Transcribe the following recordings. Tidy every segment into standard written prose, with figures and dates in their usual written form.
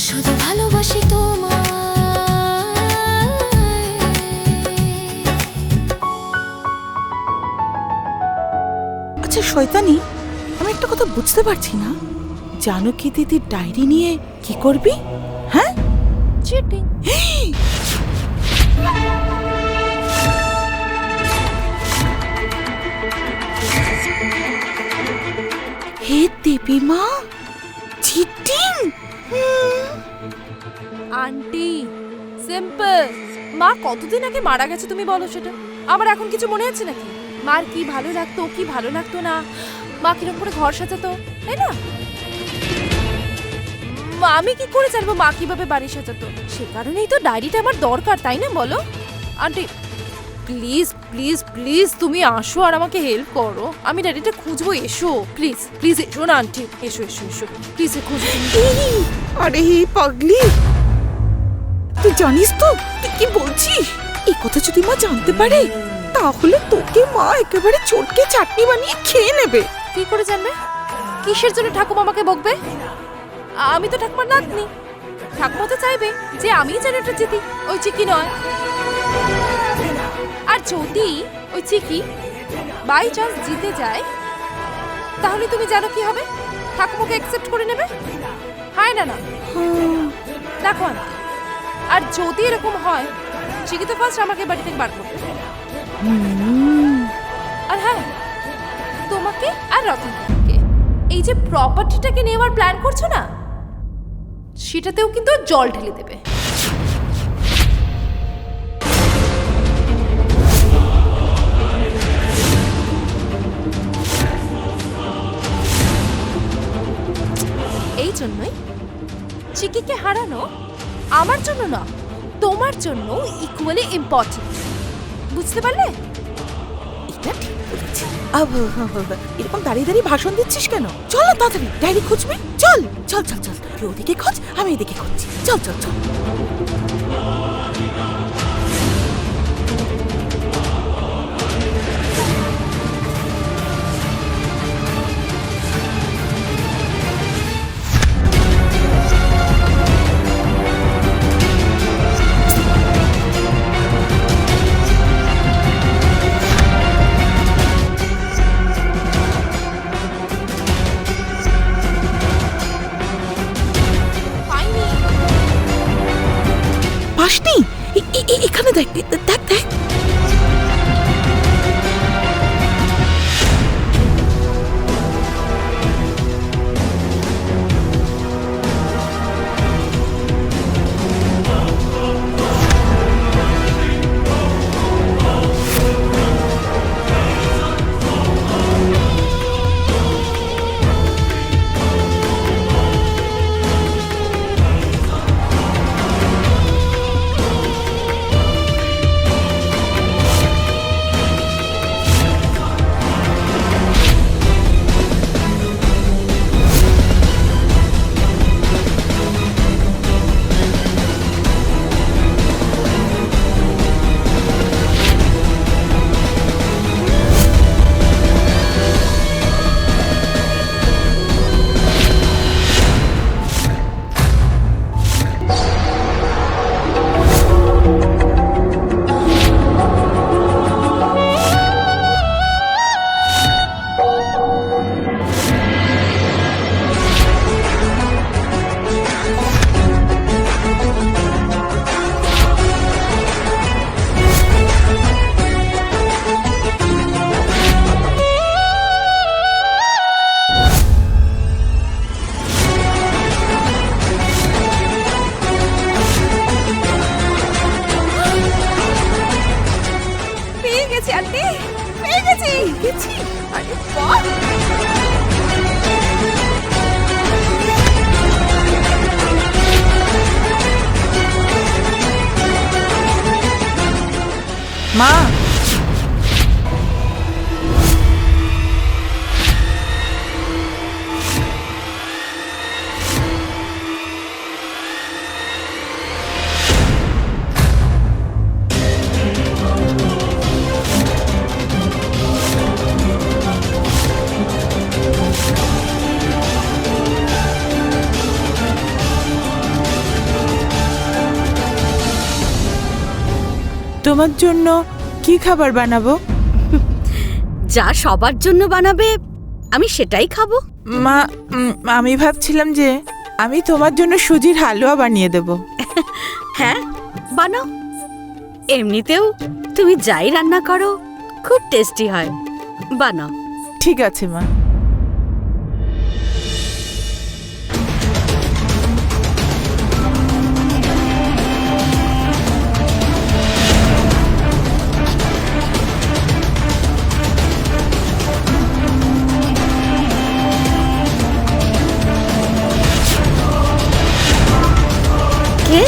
শুধু ভালোবাসি তোমায়। আচ্ছা শয়তানি, আমি একটা কথা বুঝতে পারছি না, জানকী দিদির ডায়েরি নিয়ে কি করবি? হ্যাঁ, চিটিং। হে দেবী মা, চিটিং! আন্টি সিম্পল, মা কতদিন আগে মারা গেছে তুমি বলো সেটা, আমার এখন কিছু মনে আছে নাকি? মার কি ভালো লাগতো কি ভালো লাগতো না, মা কিরকম করে ঘর সাজাতো, তাই না? আমি কি করে জানবো মা কিভাবে বাড়ি সাজাতো? সে কারণেই তো ডায়েরিটা আমার দরকার, তাই না বলো? আন্টি প্লিজ প্লিজ প্লিজ তুমি আসো আর আমাকে হেল্প করো, আমি ডায়েরিটা খুঁজবো, এসো প্লিজ প্লিজ, এসো না আন্টি, এসো এসো এসো প্লিজ খুঁজো। আরে পাগলি, তুই জানিস তো তুই কি বলছিস? এই কথা যদি মা জানতে পারে তাহলে তোকে মা একেবারে চটকে চাটনি বানিয়ে খেয়ে নেবে। কি করে জানবে? কিসের জন্য ঠাকুমা আমাকে বকবে? আমি তো ঠাকুমার নাতনি, ঠাকুমা তো চাইবে যে আমিই যেন এটা জিতি, ওই চিকি নয়। আর যদি ওই চিকি বাই চান্স জিতে যায় তাহলে তুমি জানো কি হবে? ঠাকুমাকে অ্যাকসেপ্ট করে নেবে, হয় না? না দেখো আন্টি, আর যদি এরকম হয় চিকি তো ফার্স্ট আমাকে বাড়ি থেকে বার করবে। আর হ্যাঁ, তোমাকে আর রতনকে এই যে প্রপার্টিটাকে নেওয়ার প্ল্যান করছো না, সেটাতেও কিন্তু জল ঢেলে দেবে। এই জন্যই চিকিকে হারানো আমার জন্য না, তোমার জন্য ইকুয়ালি ইম্পর্টেন্ট, বুঝতে পারলে? এটা ঠিক বলেছিস। এরকম দাঁড়িয়ে দাঁড়িয়ে ভাষণ দিচ্ছিস কেন? চল না তাড়াতাড়ি ডায়েরি খুঁজবি, চল চল চল চল, তুই ওদিকে খোঁজ আমি এদিকে খুঁজছি, চল চল চল। পাসনি? এখানে দেখ দেখ দেখ। মা, তোমার জন্য কি খাবার বানাবো? যা সবার জন্য বানাবে আমি সেটাই খাবো। মা, আমি ভাবছিলাম যে আমি তোমার জন্য সুজির হালুয়া বানিয়ে দেব। হ্যাঁ, বানাও। এমনিতেও তুমি যাই রান্না করো খুব টেস্টি হয়, বানাও। ঠিক আছে মা। কে?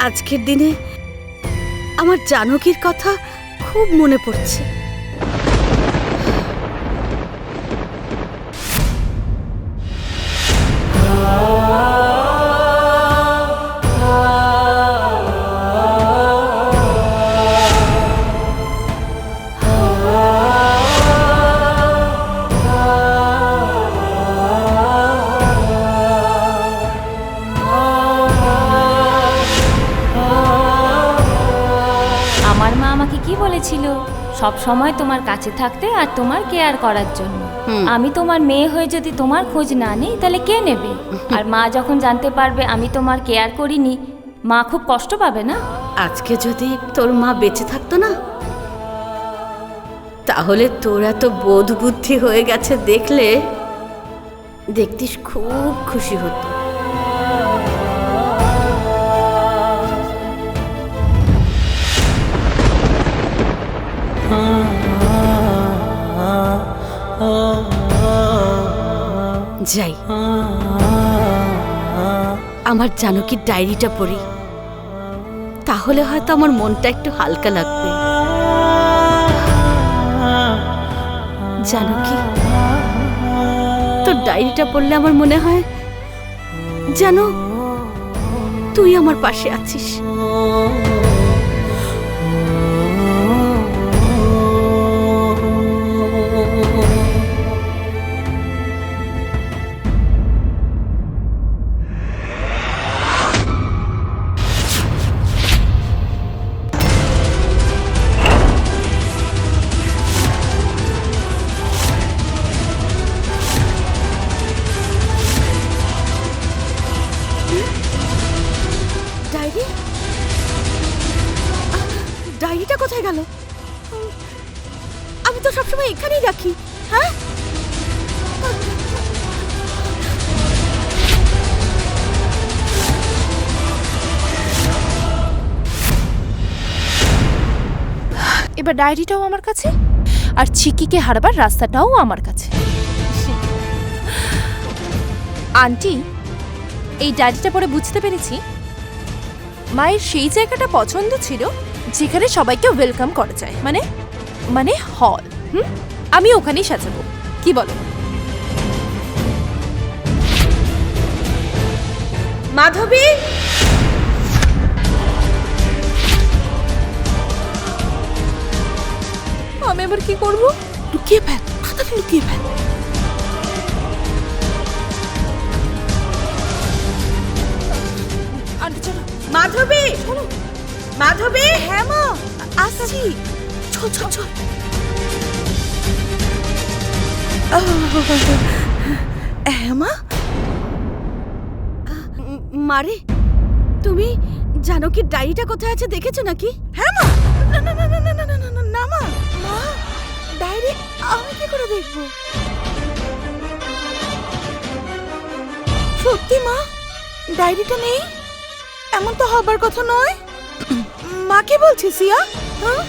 আজকের দিনে আমার জানকীর কথা খুব মনে পড়ছে। আমার মা আমাকে কি বলেছিল, সব সময় তোমার কাছে থাকতে আর তোমার কেয়ার করার জন্য। আমি তোমার মেয়ে হয়ে যদি তোমার খোঁজ না নেই তাহলে কে নেবে? আর মা যখন জানতে পারবে আমি তোমার কেয়ার করিনি, মা খুব কষ্ট পাবে না? আজকে যদি তোর মা বেঁচে থাকতো না, তাহলে তোর এত বোধ বুদ্ধি হয়ে গেছে দেখলে দেখতিস খুব খুশি হতো। যাই, আমার জানকীর ডায়েরিটা পড়ি, তাহলে হয়তো আমার মনটা একটু হালকা লাগবে। জানকী, তোর ডায়েরিটা পড়লে আমার মনে হয় যেন তুই আমার পাশে আছিস। ডায়েরি, ডায়েরিটা কোথায় গেল? আমি তো সবসময় এখানেই রাখি। হ্যাঁ, এবার ডায়েরিটাও আমার কাছে, আর চিকিকে হারাবার রাস্তাটাও আমার কাছে। আন্টি, এই ডায়েরিটা পড়ে বুঝতে পেরেছি মায়ের সেই জায়গাটা পছন্দ ছিল যেখানে সবাইকে ওয়েলকাম করা যায়, মানে মানে হল। আমি ওখানেই সাজাবো, কি বলো? মাধবী, আমি এবার কি করব? লুকিয়ে ফেল, তাড়াতাড়ি লুকিয়ে ফেল। আন্টি চলো। মাধবী, মাধবী। হ্যাঁ মা, আসছি। চল চল চল। হ্যাঁ মা। মারে, তুমি জানকীর ডায়েরিটা কোথায় আছে দেখেছো নাকি? হ্যাঁ মা। না না না না না না না না না মা, মা ডায়েরি আমি কি করে দেখবো? সত্যি মা, ডায়েরিটা নেই? এমন তো হবার কথা নয়। মা কি বলছে সিয়া? হ্যাঁ,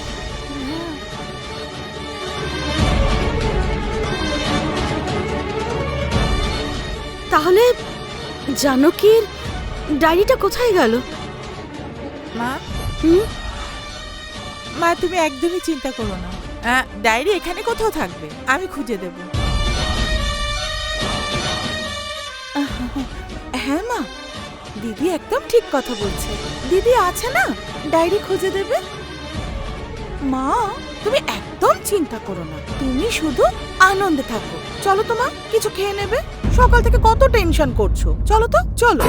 তাহলে জানকীর ডায়েরিটা কোথায় গেল? মা হুম? মা তুমি একদমই চিন্তা করো না, ডায়েরি এখানে কোথাও থাকবে, আমি খুঁজে দেব। হ্যাঁ মা, দিদি একদম ঠিক কথা বলছে। দিদি আছে না, ডায়েরি খুঁজে দেবে। মা তুমি একদম চিন্তা করো না, তুমি শুধু আনন্দে থাকো। চলো তো মা, কিছু খেয়ে নেবে, সকাল থেকে কত টেনশন করছো। চলো তো, চলো।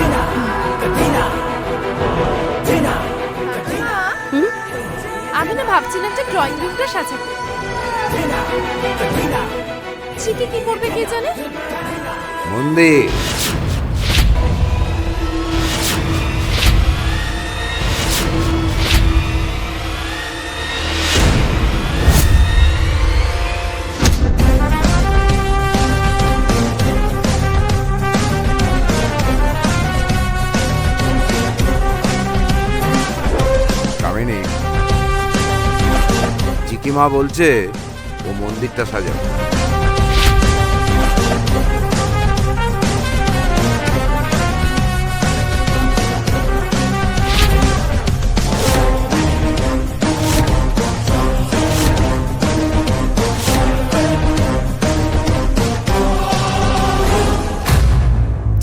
আমি না ভাবছিলাম যে ড্রয়িং রুমটা সাজাবো। চিকি কি করবে কে জানে। মন্দির, কামিনী, চিকিমা বলছে ও মন্দিরটা সাজাবে।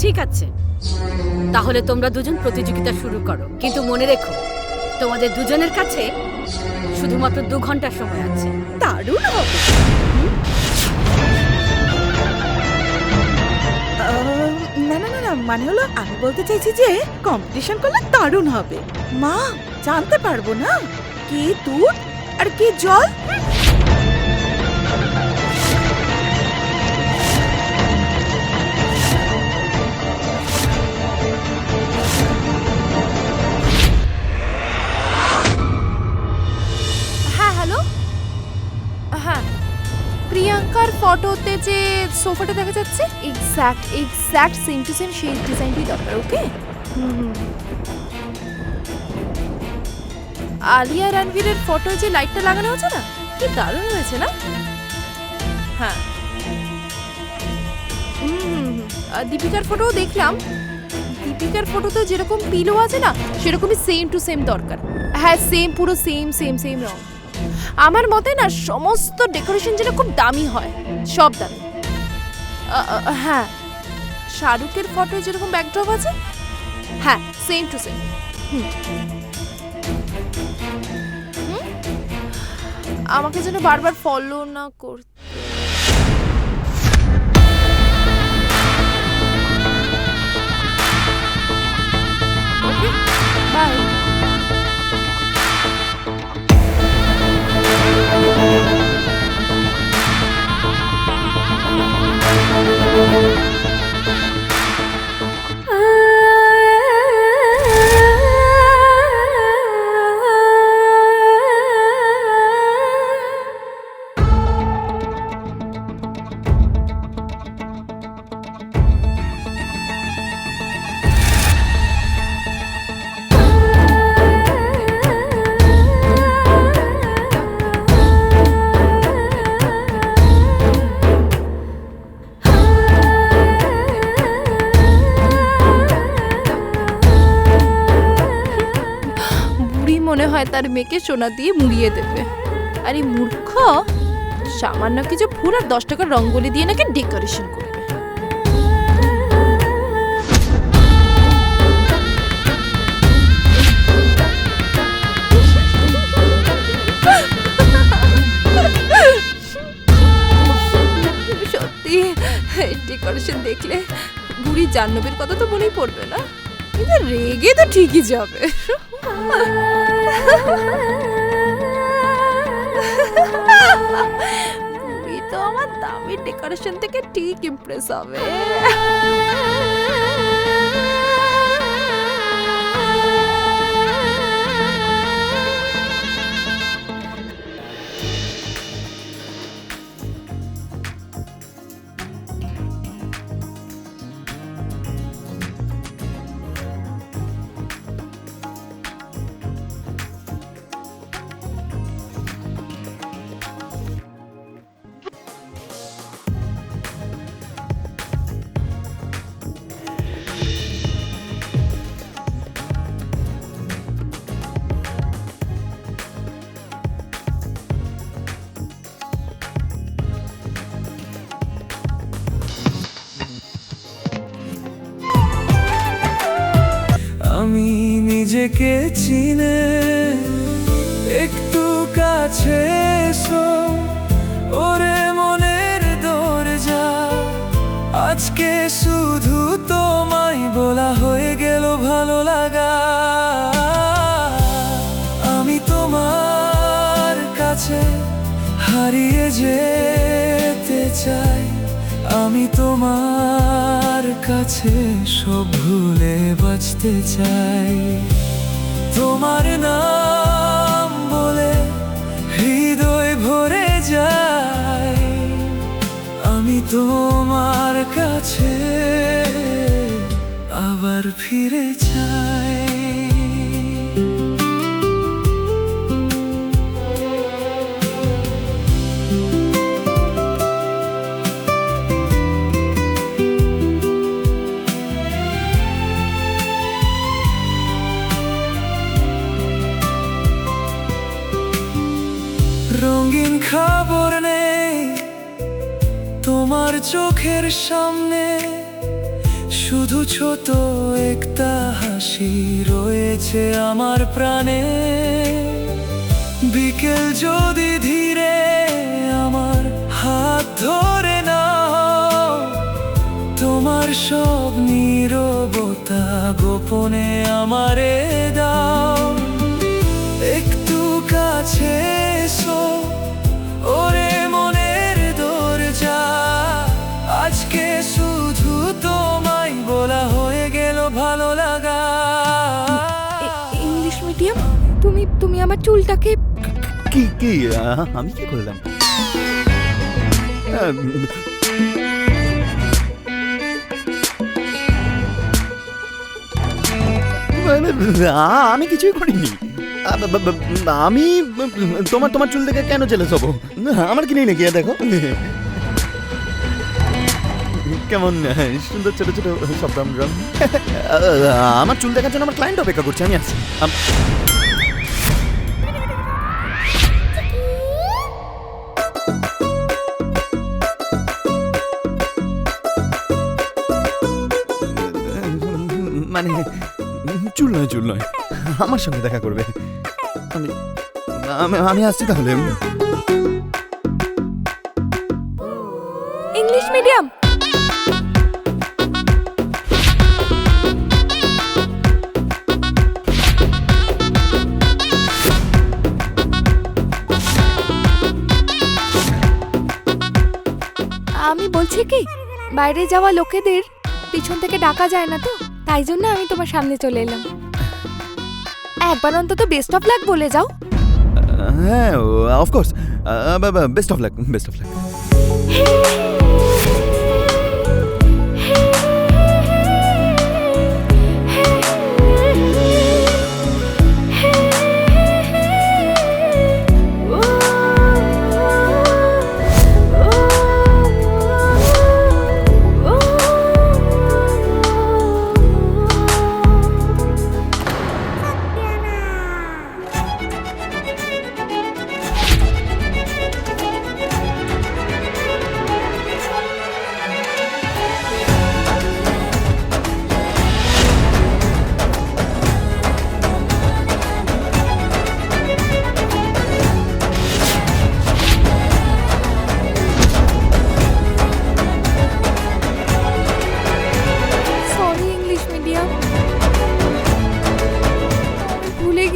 ঠিক আছে, তাহলে তোমরা দুজন প্রতিযোগিতা শুরু করো, কিন্তু মনে রেখো তোমাদের দুজনের কাছে শুধুমাত্র 2 ঘন্টা সময় আছে। দারুণ হবে। না না না না, মানে হলো আমি বলতে চাইছি যে কম্পিটিশন করলে দারুণ হবে। মা জানতে পারবো না কে দুধ আর কে জল। হ্যাঁ হ্যালো, হ্যাঁ প্রিয়াঙ্কার ফটোতে যে সোফাটা দেখা যাচ্ছে এক্স্যাক্ট সেম টু সেম সেই ডিজাইনটি দরকার। ওকে, আলিয়া রণবীরের ফটো যে লাইটটা লাগানো আছে না, কি দারুণ হয়েছে না। হ্যাঁ দীপিকার ফটোও দেখলাম, দীপিকার ফটোতে যেরকম পিলো আছে না সেরকমই সেম টু সেম দরকার। হ্যাঁ সেম, পুরো সেম সেম সেম রং। আমার মতে না সমস্ত ডেকোরেশন যেন খুব দামি হয়, সব দামি। হ্যাঁ শাহরুখের ফটো যেরকম ব্যাকড্রপ আছে, হ্যাঁ সেম টু সেম। আমাকে যেন বারবার ফলো না করতে। বাই। মনে হয় তার মেয়েকে সোনা দিয়ে মুড়িয়ে দেবে। আর এই মূর্খ সামান্য কিছু ফুল আর 10 টাকার রঙ্গোলি দিয়ে নাকি ডেকোরেশন করবে। সত্যি ডেকোরেশন দেখলে বুড়ি জাহ্নবীর কথা তো মনেই পড়বে না, কিন্তু রেগে তো ঠিকই যাবে। বুড়ি তো আমার দামি ডেকোরেশন থেকে ঠিক ইমপ্রেস হবে। আমি নিজেকে চিনে একটু কাছে এসো, ওরে মনের দরজা আজকে শুধু তোমায় বলা হয়ে গেল ভালো লাগা। আমি তোমার কাছে হারিয়ে যেতে চাই, আমি তোমার কাছে সব ভুলে বাঁচতে চাই। তোমার নাম বলে হৃদয় ভরে যায়, আমি তোমার কাছে আবার ফিরে চাই। রঙিন খবর নেই তোমার চোখের সামনে, শুধু ছোট একটা হাসি রয়েছে আমার প্রাণে। বিকেল যদি ধীরে আমার হাত ধরে নাও, তোমার সব নীরবতা গোপনে আমারে দাও। একটু কাছে এসো, ওরে মনের দরজা আজকে শুধু তোমায় বলা হয়ে গেল ভালো লাগা। ইংলিশ মিডিয়াম, তুমি আমার চুলটাকে কি কি আমি কি করলাম? আমি কিছুই করিনি। আমি তোমার চুল দেখে কেন জেলাস হবো? আমার কি নেই নাকি? দেখো কেমন সুন্দর ছোট ছোট সব রং। আমার চুল দেখার জন্য আমার ক্লায়েন্ট অপেক্ষা করছে, আমি আসছি। মানে চুল নয় আমার সঙ্গে দেখা করবে। আমি আসছি তাহলে। English medium. আমি বলছি কি, বাইরে যাওয়া লোকেদের পিছন থেকে ডাকা যায় না তো, তাই জন্য আমি তোমার সামনে চলে এলাম। একবার অন্তত বেস্ট অফ লাক বলে যাও। হ্যাঁ of course, best of luck, best of luck.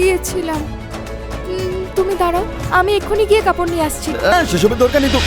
গিয়েছিলাম। তুমি দাঁড়াও, আমি এক্ষুনি গিয়ে কাপড় নিয়ে আসছি। সেসবের দরকার নেই তো।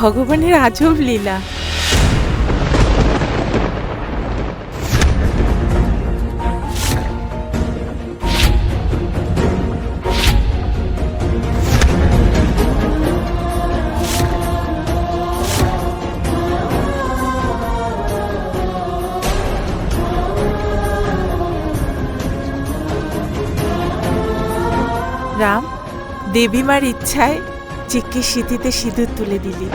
ভগবানের আজব লীলা। রাম, দেবী মার ইচ্ছায় চিক্কির সিঁথিতে সিঁদুর তুলে দিলি।